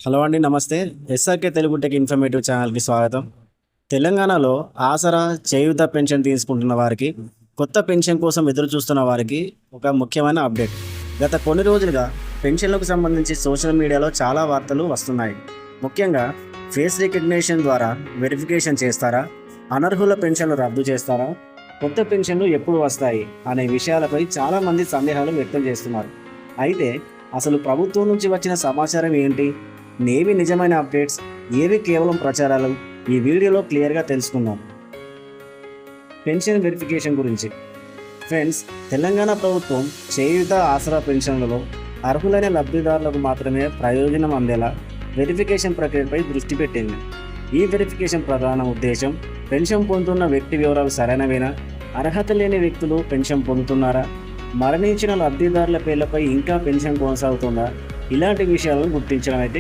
Hello అండి, నమస్తే. SRK Telugu tech informative ఛానల్కి స్వాగతం. తెలంగాణలో ఆసరా చేయూత పెన్షన్ తీసుకుంటున్న వారికి, కొత్త పెన్షన్ కోసం ఎదురు చూస్తున్న వారికి ఒక ముఖ్యమైన అప్డేట్. గత కొన్ని రోజులుగా పెన్షన్లకు సంబంధించి సోషల్ మీడియాలో చాలా వార్తలు వస్తున్నాయి. ముఖ్యంగా ఫేస్ రికగ్నిషన్ ద్వారా వెరిఫికేషన్ చేస్తారా, అనర్హుల పెన్షన్లు రద్దు చేస్తారా, కొత్త పెన్షన్లు ఎప్పుడు వస్తాయి అనే విషయాలపై చాలామంది సందేహాలు వ్యక్తం చేస్తున్నారు. అయితే అసలు ప్రభుత్వం నుంచి వచ్చిన సమాచారం ఏంటి, ఏవి నిజమైన అప్డేట్స్, ఏవి కేవలం ప్రచారాలు, ఈ వీడియోలో క్లియర్గా తెలుసుకుందాం. పెన్షన్ వెరిఫికేషన్ గురించి. ఫ్రెండ్స్, తెలంగాణ ప్రభుత్వం చేయూత ఆసరా పెన్షన్లలో అర్హులైన లబ్ధిదారులకు మాత్రమే ప్రయోజనం అందేలా వెరిఫికేషన్ ప్రక్రియపై దృష్టి పెట్టింది. ఈ వెరిఫికేషన్ ప్రధాన ఉద్దేశం పెన్షన్ పొందుతున్న వ్యక్తి వివరాలు సరైనవేనా, అర్హత లేని వ్యక్తులు పెన్షన్ పొందుతున్నారా, మరణించిన లబ్ధిదారుల పేర్లపై ఇంకా పెన్షన్ కొనసాగుతుందా, ఇలాంటి విషయాలను గుర్తించడం అయితే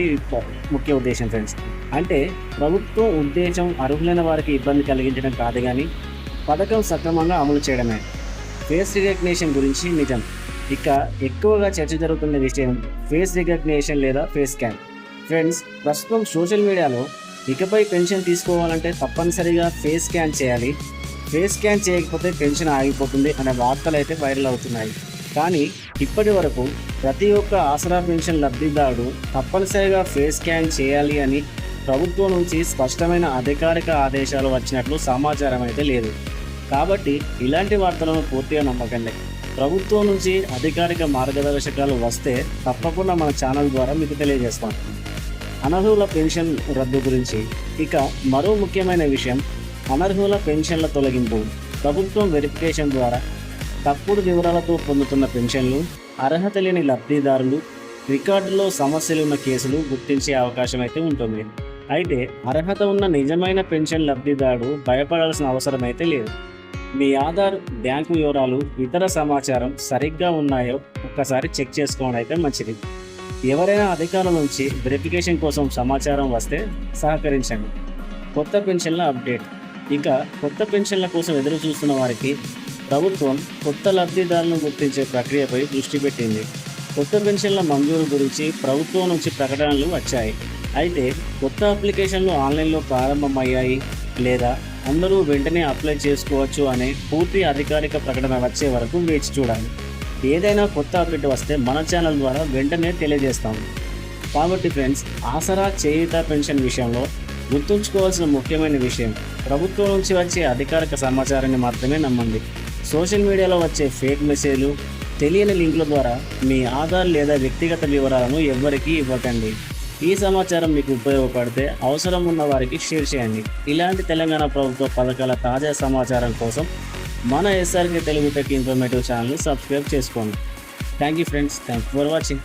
ముఖ్య ఉద్దేశం. ఫ్రెండ్స్, అంటే ప్రభుత్వం ఉద్దేశం అర్హులైన వారికి ఇబ్బంది కలిగించడం కాదు, కానీ పథకం సక్రమంగా అమలు చేయడమే. ఫేస్ రికగ్నిషన్ గురించి నిజం. ఇక ఎక్కువగా చర్చ జరుగుతున్న విషయం ఫేస్ రికగ్నిషన్ లేదా ఫేస్ స్కాన్. ఫ్రెండ్స్, ప్రస్తుతం సోషల్ మీడియాలో ఇకపై పెన్షన్ తీసుకోవాలంటే తప్పనిసరిగా ఫేస్ స్కాన్ చేయాలి, ఫేస్ స్కాన్ చేయకపోతే పెన్షన్ ఆగిపోతుంది అనే వార్తలు అయితే వైరల్ అవుతున్నాయి. కానీ ఇప్పటి వరకు ప్రతి ఒక్క ఆసరా పెన్షన్ లబ్ధిదారుడు తప్పనిసరిగా ఫేస్ స్కాన్ చేయాలి అని ప్రభుత్వం నుంచి స్పష్టమైన అధికారిక ఆదేశాలు వచ్చినట్లు సమాచారం అయితే లేదు. కాబట్టి ఇలాంటి వార్తలను పూర్తిగా నమ్మకండి. ప్రభుత్వం నుంచి అధికారిక మార్గదర్శకాలు వస్తే తప్పకుండా మన ఛానల్ ద్వారా మీకు తెలియజేస్తాం. అనర్హుల పెన్షన్ రద్దు గురించి. ఇక మరో ముఖ్యమైన విషయం అనర్హుల పెన్షన్ల తొలగింపు. ప్రభుత్వం వెరిఫికేషన్ ద్వారా తప్పుడు వివరాలతో పొందుతున్న పెన్షన్లు, అర్హత లేని లబ్ధిదారులు, రికార్డులో సమస్యలు ఉన్న కేసులు గుర్తించే అవకాశం అయితే ఉంటుంది. అయితే అర్హత ఉన్న నిజమైన పెన్షన్ లబ్ధిదారుడు భయపడాల్సిన అవసరం అయితే లేదు. మీ ఆధార్, బ్యాంకు వివరాలు, ఇతర సమాచారం సరిగ్గా ఉన్నాయో ఒక్కసారి చెక్ చేసుకోవడం అయితే మంచిది. ఎవరైనా అధికారుల నుంచి వెరిఫికేషన్ కోసం సమాచారం వస్తే సహకరించండి. కొత్త పెన్షన్ల అప్డేట్. ఇక కొత్త పెన్షన్ల కోసం ఎదురు చూస్తున్న వారికి ప్రభుత్వం కొత్త లబ్ధిదారులను గుర్తించే ప్రక్రియపై దృష్టి పెట్టింది. కొత్త పెన్షన్ల మంజూరు గురించి ప్రభుత్వం నుంచి ప్రకటనలు వచ్చాయి. అయితే కొత్త అప్లికేషన్లు ఆన్లైన్లో ప్రారంభమయ్యాయి లేదా అందరూ వెంటనే అప్లై చేసుకోవచ్చు అనే పూర్తి అధికారిక ప్రకటన వచ్చే వరకు వేచి చూడాలి. ఏదైనా కొత్త అప్డేట్ వస్తే మన ఛానల్ ద్వారా వెంటనే తెలియజేస్తాము. కాబట్టి ఫ్రెండ్స్, ఆసరా చేయూత పెన్షన్ విషయంలో గుర్తుంచుకోవాల్సిన ముఖ్యమైన విషయం ప్రభుత్వం నుంచి వచ్చే అధికారిక సమాచారాన్ని మాత్రమే నమ్మండి. సోషల్ మీడియాలో వచ్చే ఫేక్ మెసేజ్లు, తెలియని లింకుల ద్వారా మీ ఆధార్ లేదా వ్యక్తిగత వివరాలను ఎవ్వరికీ ఇవ్వకండి. ఈ సమాచారం మీకు ఉపయోగపడితే అవసరం ఉన్న వారికి షేర్ చేయండి. ఇలాంటి తెలంగాణ ప్రభుత్వ పథకాల తాజా సమాచారం కోసం మన ఎస్ఆర్కే తెలుగు టెక్ ఇన్ఫర్మేటివ్ ఛానల్ని సబ్స్క్రైబ్ చేసుకోండి. Thank you friends, thank you for watching.